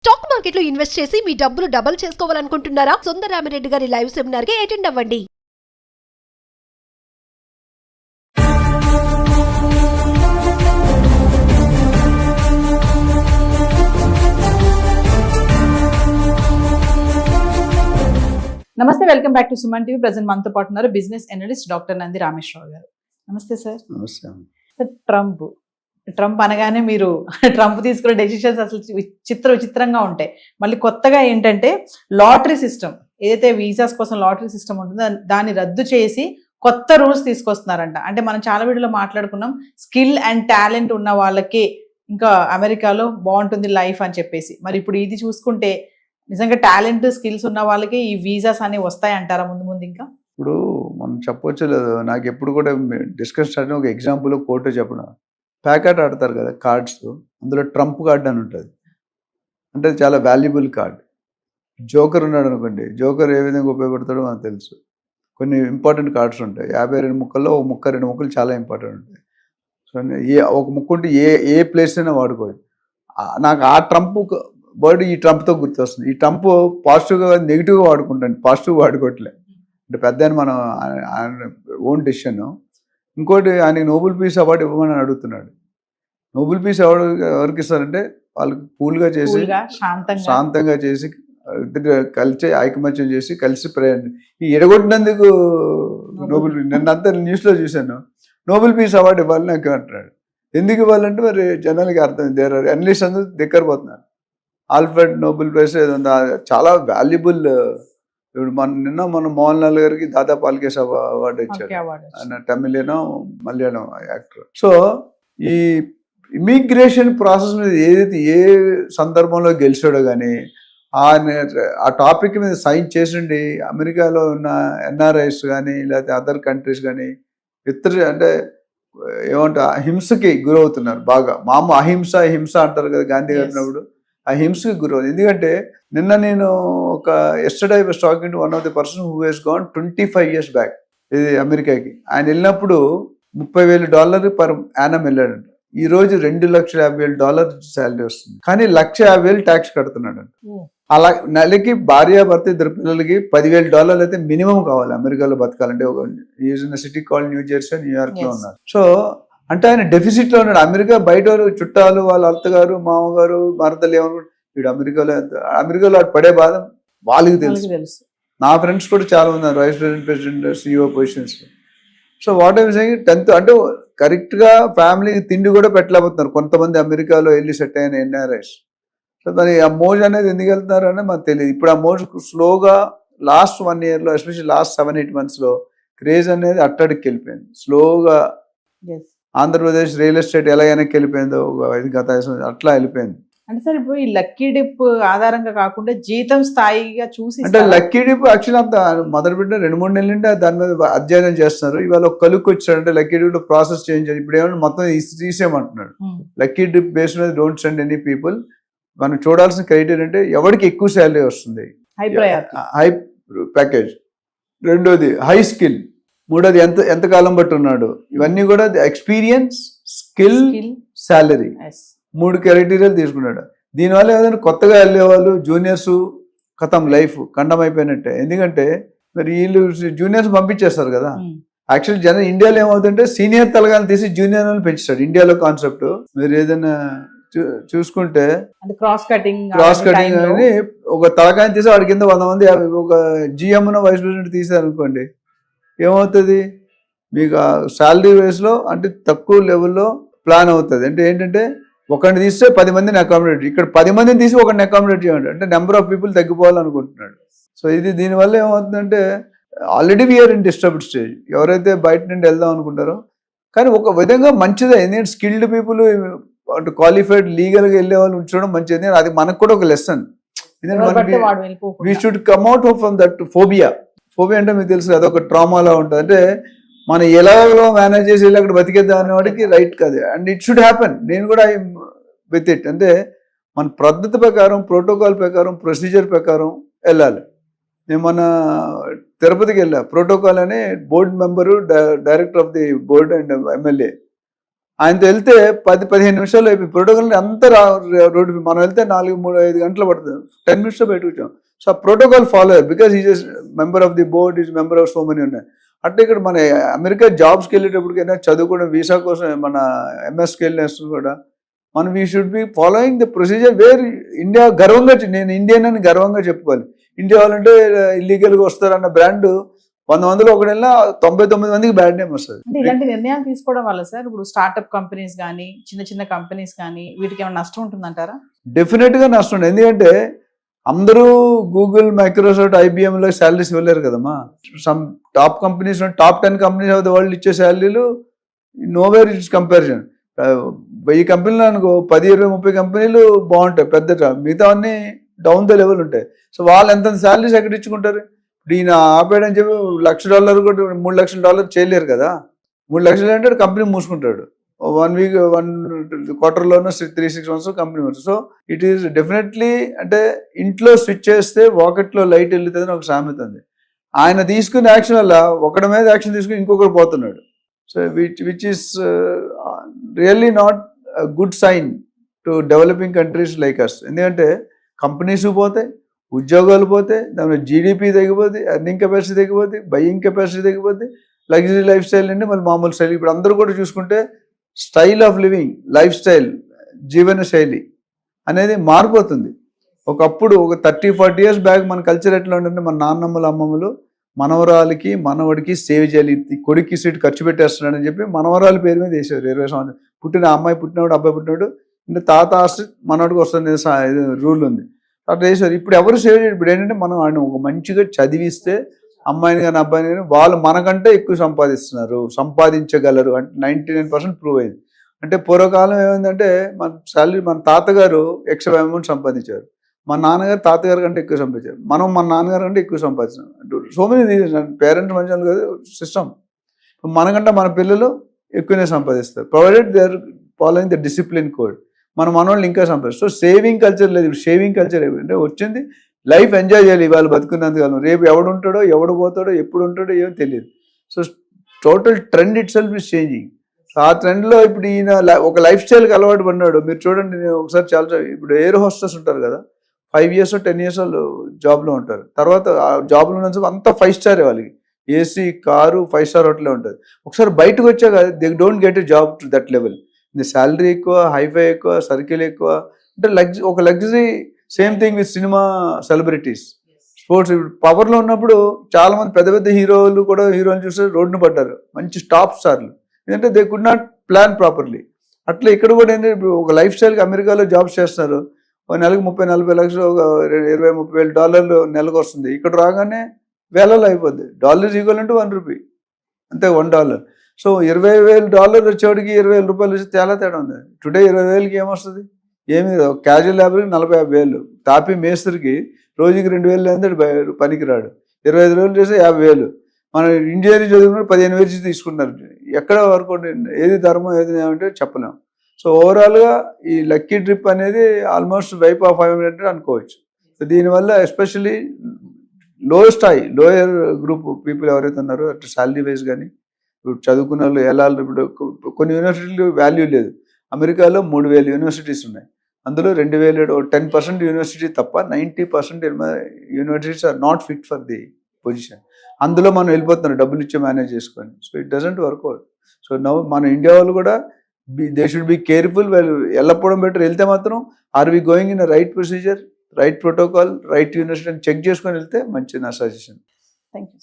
Stock market లో invest చేసి మీ డబ్బులు డబుల్ చేసుకోవాలనుకుంటున్నారా? సుందరరామిరెడ్డి గారి లైవ్ సెమినార్ కి అటెండ్ అవ్వండి. నమస్తే, welcome back to Suman TV. Present మనతో పాటు ఉన్నారు business analyst doctor Nandi Rameshwar Rao గారు. నమస్తే సార్. నమస్తే. సార్, ట్రంప్ అనగానే మీరు ట్రంప్ తీసుకునే డెసిషన్స్ అసలు విచిత్రంగా ఉంటాయి. మళ్ళీ కొత్తగా ఏంటంటే లాటరీ సిస్టమ్, ఏదైతే వీసాస్ కోసం లాటరీ సిస్టమ్ ఉంటుందో దాన్ని రద్దు చేసి కొత్త రూల్స్ తీసుకొస్తున్నారంట. అంటే మనం చాలా వీడియోలో మాట్లాడుకున్నాం, స్కిల్ అండ్ టాలెంట్ ఉన్న వాళ్ళకి ఇంకా అమెరికాలో బాగుంటుంది లైఫ్ అని చెప్పేసి. మరి ఇప్పుడు ఇది చూసుకుంటే నిజంగా టాలెంట్ స్కిల్స్ ఉన్న వాళ్ళకి ఈ వీసాస్ అనేవి వస్తాయి అంటారా ముందు ముందు? ఇంకా ఇప్పుడు మనం చెప్పొచ్చు లేదు, నాకు ఎప్పుడు కూడా డిస్కస్ స్టార్ట్ ఒక ఎగ్జాంపుల్ కోర్టు చెప్పడం, ప్యాకెట్ ఆడతారు కదా కార్డ్స్, అందులో ట్రంప్ కార్డ్ అని ఉంటుంది. అంటే చాలా వాల్యుబుల్ కార్డ్. జోకర్ ఉన్నాడు అనుకోండి, జోకర్ ఏ విధంగా ఉపయోగపడతాడో మనకు తెలుసు. కొన్ని ఇంపార్టెంట్ కార్డ్స్ ఉంటాయి, 52 ముక్కల్లో ఒక ముక్క 2 ముక్కలు చాలా ఇంపార్టెంట్ ఉంటాయి. సో ఒక ముక్క ఉంటే ఏ ప్లేస్ అయినా వాడుకోవచ్చు. నాకు ఆ ట్రంప్ వర్డ్ ఈ ట్రంప్తో గుర్తొస్తుంది. ఈ ట్రంప్ పాజిటివ్గా నెగిటివ్గా వాడుకుంటాను, పాజిటివ్ వాడుకోవట్లే. అంటే పెద్ద మనం ఓన్ డెసిషన్. ఇంకోటి, ఆయనకి నోబెల్ పీస్ అవార్డు ఇవ్వమని అడుగుతున్నాడు. నోబెల్ పీస్ అవార్డు ఎవరికి ఇస్తారంటే వాళ్ళకి కూల్గా చేసి, శాంతంగా చేసి, కలిసి ఐకమత్యం చేసి కలిసి ప్రయాణం. ఈ ఎడగొట్టినందుకు నోబెల్, నిన్నంతా న్యూస్లో చూశాను, నోబెల్ పీస్ అవార్డు ఇవ్వాలని నాకు అంటున్నాడు. ఎందుకు ఇవ్వాలంటే మరి జనాలకి అర్థం, దేర్ ఆర్ అనలిస్ట్ అందరూ దగ్గరపోతున్నారు. ఆల్ఫ్రెడ్ నోబెల్ ప్రైజ్ చాలా వాల్యుబుల్. ఇప్పుడు మన మోహన్ లాల్ గారికి దాదా పాల్కేస్ అవార్డు ఇచ్చారు, ఆయన తమిళనో మలయాళం యాక్టర్. సో ఈ ఇమిగ్రేషన్ ప్రాసెస్ మీద ఏదైతే ఏ సందర్భంలో గెలిచాడో కానీ ఆ టాపిక్ మీద సైన్ చేసిండి అమెరికాలో ఉన్న ఎన్ఆర్ఐస్ కానీ లేకపోతే అదర్ కంట్రీస్ కానీ అంటే ఏమంటారు, హింసకి గురవుతున్నారు బాగా. అహింస హింస అంటారు కదా గాంధీ గారినప్పుడు, ఆ హింసకి గురవుతుంది. ఎందుకంటే నిన్న నేను yesterday I was talking to one of the person who he's gone 25 years back ఇది అమెరికాకి. ఆయన వెళ్ళినప్పుడు $30,000 పర్ యానం వెళ్ళాడంట. ఈ రోజు $2,50,000 శాలరీ వస్తుంది, కానీ $150,000 ట్యాక్స్ కడుతున్నాడు అంట. అలా నెలకి భార్యాభర్త 2 పిల్లలకి $10,000 అయితే మినిమం కావాలి అమెరికాలో బతకాలంటే. ఒక city call new Jersey, New York లో ఉన్నారు. సో అంటే ఆయన డెఫిసిట్ లో ఉన్నాడు. అమెరికా బయట చుట్టాలు, వాళ్ళ అత్తగారు, మామగారు, మరదలు ఏమనుకుంటారు, వీడు అమెరికాలో పడే బాధ వాళ్ళకి తెలుసు. నా ఫ్రెండ్స్ కూడా చాలా ఉన్నారు vice president, CEO positions. So what I saying, 10th అంటే కరెక్ట్ గా ఫ్యామిలీకి తిండి కూడా పెట్టలేకపోతున్నారు కొంతమంది అమెరికాలో వెళ్ళి సెట్ అయిన ఎన్ఆర్ఐస్. సో దాని ఆ మోజ్ అనేది ఎందుకు వెళ్తున్నారు అనేది మనకు తెలియదు. ఇప్పుడు ఆ మోజ్ స్లోగా లాస్ట్ 1 year లో, ఎస్పెషల్లీ లాస్ట్ 7-8 months లో క్రేజ్ అనేది అట్టడికి వెళ్ళిపోయింది స్లోగా. ఆంధ్రప్రదేశ్ రియల్ ఎస్టేట్ ఎలా వెనక్కి వెళ్ళిపోయిందో గత అట్లా వెళ్ళిపోయింది. అంటే సార్ ఇప్పుడు ఈ లక్కీ డిప్ ఆధారంగా కాకుండా జీతం స్థాయిగా చూసి, అంటే లక్కీ డిప్ యాక్చువల్ అంతా మొదలు పెట్టిన 2-3 నెలల నుండి దాని మీద అధ్యయనం చేస్తున్నారు. ఇవాళ ఒక కలుక్కి వచ్చాడు, అంటే లక్కీ డిప్ ప్రాసెస్ చేంజ్. ఇప్పుడు ఏమన్నా మొత్తం తీసేయమంటున్నాడు. లక్కీ డిప్ బేస్ మీద డోంట్ సెండ్ ఎనీ పీపుల్. మనం చూడాల్సిన క్రైటీరియా అంటే ఎవరికి ఎక్కువ శాలరీ వస్తుంది, హై ప్యాకేజ్, రెండోది హై స్కిల్, మూడోది ఎంత కాలం బట్టి ఉన్నాడు. ఇవన్నీ కూడా ఎక్స్పీరియన్స్, స్కిల్, శాలరీ, 3 క్రైటీరియాలు తీసుకున్నాడు. దీనివల్ల ఏదైనా కొత్తగా వెళ్ళేవాళ్ళు జూనియర్స్ కథం లైఫ్ ఖండం అయిపోయినట్టే. ఎందుకంటే మరి వీళ్ళు జూనియర్స్ పంపించేస్తారు కదా. యాక్చువల్ ఇండియాలో ఏమవుతుంటే సీనియర్ తలగాని తీసి జూనియర్ అని పెంచుతాడు ఇండియాలో కాన్సెప్ట్. మీరు ఏదైనా చూసుకుంటే క్రాస్ కటింగ్ అని ఒక తలకాయని తీసి వాడి కింద 100 మంది, ఒక జిఎం వైస్ ప్రెసిడెంట్ తీసారనుకోండి, ఏమవుతుంది మీకు శాలరీ వేస్లో అంటే తక్కువ లెవెల్లో ప్లాన్ అవుతుంది. అంటే ఏంటంటే ఒకరిని తీస్తే 10 మందిని అకామిడేట్, ఇక్కడ 10 మందిని తీసి ఒకరిని అకామిడేట్ చేయండి, అంటే నెంబర్ ఆఫ్ పీపుల్ తగ్గిపోవాలనుకుంటున్నాడు. సో దీనివల్ల ఏమవుతుందంటే already we're in disturbed stage. ఎవరైతే బయట నుండి వెళ్దాం అనుకుంటారో, కానీ ఒక విధంగా మంచిదే. ఎందుకంటే స్కిల్డ్ పీపుల్, అంటే క్వాలిఫైడ్ లీగల్గా వెళ్ళే వాళ్ళు ఉంచడం మంచిది. అది మనకు కూడా ఒక lesson. We should come out from that phobia. Phobia అంటే మీకు తెలుసు కదా, ఒక ట్రామాలా ఉంటుంది. అంటే మనం ఎలాగో మేనేజ్ చేసి వెళ్ళి అక్కడ బతికేద్దాం అనేవాడికి రైట్ కాదు. And it should happen. నేను కూడా విత్ ఇట్. అంటే మన పద్ధతి ప్రకారం, ప్రోటోకాల్ ప్రకారం, ప్రొసీజర్ ప్రకారం వెళ్ళాలి. నేను మన తిరుపతికి వెళ్ళా, ప్రోటోకాల్ అనే board member, director of the board and MLA ఆయనతో వెళ్తే 10-15 నిమిషాలు అయిపోయి ప్రోటోకాల్ అంతా రోడ్డు మనం వెళ్తే 4-3-5 గంటలు పడుతుంది, 10 minutes బయటకు వచ్చాం. సో ఆ protocol follow because is member of the board, is member of so many ఉన్నాయి. అంటే ఇక్కడ మన అమెరికా జాబ్స్కి వెళ్ళేటప్పటికైనా చదువుకోవడం వీసా కోసం మన ఎంఎస్కి వెళ్ళినప్పుడు కూడా మనం we should be following the procedure where India గర్వంగా, నేను ఇండియన్ అని గర్వంగా చెప్పుకోవాలి. ఇండియా వాళ్ళంటే ఇల్లీగల్గా వస్తారన్న బ్రాండ్ 100 మందిలో ఒకడెల్లా 99 మందికి బ్యాడ్ నేమ్ వస్తుంది. అంటే ఇలాంటి నిర్ణయాలు తీసుకోవడం వల్ల సార్ ఇప్పుడు స్టార్ట్అప్ కంపెనీస్ కానీ చిన్న చిన్న కంపెనీస్ కానీ వీటికి ఏమైనా నష్టం ఉంటుందంటారా? డెఫినెట్గా నష్టం ఉంది. ఎందుకంటే అందరూ గూగుల్, మైక్రోసాఫ్ట్, ఐబిఎంలో శాలరీస్ ఇవ్వలేరు కదమ్మా. Some top companies, top 10 companies of the world ఇచ్చే శాలరీలు నోవేర్ ఇట్స్ కంపారిజన్. 1000 కంపెనీలు అనుకో 10-20-30 కంపెనీలు బాగుంటాయి పెద్ద, మిగతా అన్ని డౌన్ ద లెవెల్ ఉంటాయి. సో వాళ్ళు ఎంత శాలరీస్ ఎక్కడ ఇచ్చుకుంటారు? ఈయన ఆపేయడని చెప్పి $1,00,000 కూడా $3 లక్షలు చేయలేరు కదా. 3 లక్షలు అంటే కంపెనీ మూసుకుంటాడు. 1 వీక్ 1 క్వార్టర్లోనూ 3-6 months కంపెనీ మూసుకుంటాడు. సో ఇట్ ఈస్ డెఫినెట్లీ, అంటే ఇంట్లో స్విచ్ చేస్తే వాకెట్లో లైట్ వెళ్తుంది అని ఒక సామెత ఉంది. ఆయన తీసుకునే యాక్షన్ వల్ల ఒకటి మీద యాక్షన్ తీసుకుని ఇంకొకరు పోతున్నాడు. So which is really not good sign to developing countries like us. ఎందుకంటే కంపెనీస్ పోతాయి, ఉద్యోగాలు పోతే, దాని జీడిపి తగ్గిపోతే, ఎర్నింగ్ కెపాసిటీ తగ్గిపోతే, బయింగ్ కెపాసిటీ తగ్గిపోతే, లగ్జరీ లైఫ్ స్టైల్ అండి మళ్ళీ మామూలు స్టైల్. ఇప్పుడు అందరూ కూడా చూసుకుంటే style of living, life style, జీవన శైలి అనేది మారిపోతుంది. ఒకప్పుడు ఒక 30-40 years బ్యాక్ మన కల్చర్ ఎట్లా ఉంటుంటే మన నాన్నమ్మలు అమ్మమ్మలు మనవరాలకి మనవడికి సేవ్ చేయాలి, కొడుక్కి సీట్ ఖర్చు పెట్టేస్తున్నాడని చెప్పి మనవరాల పేరు మీద వేసారు. 20 సంవత్సరాలు పుట్టిన అమ్మాయి పుట్టినవాడు, అబ్బాయి పుట్టినాడు అంటే తాత ఆస్తి మనవాడికి వస్తుంది రూల్ ఉంది. అట్లా వేసారు. ఇప్పుడు ఎవరు సేవ్ చేయరు. ఇప్పుడు ఏంటంటే మనం ఆయన ఒక మంచిగా చదివిస్తే అమ్మాయిని కానీ అబ్బాయిని కానీ వాళ్ళు మనకంటే ఎక్కువ సంపాదించగలరు అంటే 99% ప్రూవ్ అయింది. అంటే పూర్వకాలం ఏమైందంటే మన శాలరీ, మన తాతగారు ఎక్స్ట్రా అమౌంట్ సంపాదించారు, మన నాన్నగారు తాతగారు కంటే ఎక్కువ సంపాదించారు, మనం మన నాన్నగారు కంటే ఎక్కువ సంపాదించాం. సో మెనీ పేరెంట్స్ మంచి కాదు సిస్టమ్. మనకంటే మన పిల్లలు ఎక్కువనే సంపాదిస్తారు, provided they are following the discipline code. మన మనోళ్ళు ఇంకా సంపాదిస్తారు. సో సేవింగ్ కల్చర్ లేదు. ఇప్పుడు షేవింగ్ కల్చర్ ఏమంటే వచ్చింది లైఫ్ ఎంజాయ్ చేయాలి, ఇవాళ బతుకున్నందుకు. రేపు ఎవడు ఉంటాడో, ఎవడు పోతాడో, ఎప్పుడు ఉంటాడో ఏమో తెలియదు. So total trend it self is changing. So ఆ ట్రెండ్లో ఇప్పుడు ఈయన ఒక లైఫ్ స్టైల్కి అలవాటు పడినాడు. మీరు చూడండి, నేను ఒకసారి చాలా ఇప్పుడు ఎయిర్ హోస్టెస్ ఉంటారు కదా, 5 years 10 years వాళ్ళు జాబ్లో ఉంటారు. తర్వాత ఆ జాబ్లో ఉన్న అంతా 5 star వాళ్ళకి, ఏసీ, కారు, 5 star హోటలే ఉంటుంది. ఒకసారి బయటకు వచ్చాక they don't get a job to that level. Salary ఎక్కువ, హైఫై ఎక్కువ, సర్కిల్ ఎక్కువ, అంటే ఒక luxury. Same thing with cinema celebrities, sports. పవర్లో ఉన్నప్పుడు చాలా మంది పెద్ద పెద్ద హీరోలు కూడా హీరోలు చూస్తే రోడ్డును పడ్డారు, మంచి టాప్ స్టార్లు. ఎందుకంటే they could not plan properly. అట్లా ఇక్కడ కూడా ఏంటంటే ఒక లైఫ్ స్టైల్కి అమెరికాలో జాబ్స్ చేస్తున్నారు, ఒక నెలకు 30-40 లక్షలు, $20,000-30,000 నెలకు వస్తుంది. ఇక్కడ రాగానే వేలలో అయిపోద్ది. $1 ఈక్వల్ టు $1 అంతే, $1. సో $20,000 వచ్చేవాడికి $20,000 వచ్చి తేడా తేడా ఉంది. టుడే 20,000కి ఏమొస్తుంది? ఏమి క్యాజువల్ లేబర్కి 40-50,000, తాపి మేస్త్రికి రోజుకి 2,000 అంటే పనికి రాడు. 25 రోజులు చేస్తే 50,000. మన ఇంజనీరింగ్ చదువుకున్న 15,000 తీసుకుంటున్నారు. ఎక్కడ వరకు ఏది ధర్మం ఏది ఏమంటే చెప్పలేము. సో ఓవరాల్గా ఈ లక్కీ ట్రిప్ అనేది ఆల్మోస్ట్ వైప్ ఆఫ్ 500 అనుకోవచ్చు. సో దీనివల్ల ఎస్పెషల్లీ లోయర్ గ్రూప్ పీపుల్ ఎవరైతే ఉన్నారో అటు శాలరీ వైజ్ కానీ, ఇప్పుడు చదువుకున్న వాళ్ళు ఎలా, ఇప్పుడు కొన్ని యూనివర్సిటీలు వాల్యూ లేదు. అమెరికాలో 3,000 యూనివర్సిటీస్ ఉన్నాయి, అందులో 2,000 10% యూనివర్సిటీ తప్ప 90% universities are not fit for the position. అందులో మనం వెళ్ళిపోతున్నారు డబ్బులు ఇచ్చి మేనేజ్ చేసుకొని. So it doesn't work out. So now మన ఇండియా వాళ్ళు కూడా దే షుడ్ బి కేర్ఫుల్. వాళ్ళు వెళ్ళకపోవడం బెటర్. వెళ్తే మాత్రం are we going in right procedure, right protocol, right university అని చెక్ చేసుకొని వెళ్తే మంచి నా సజెషన్. Thank you.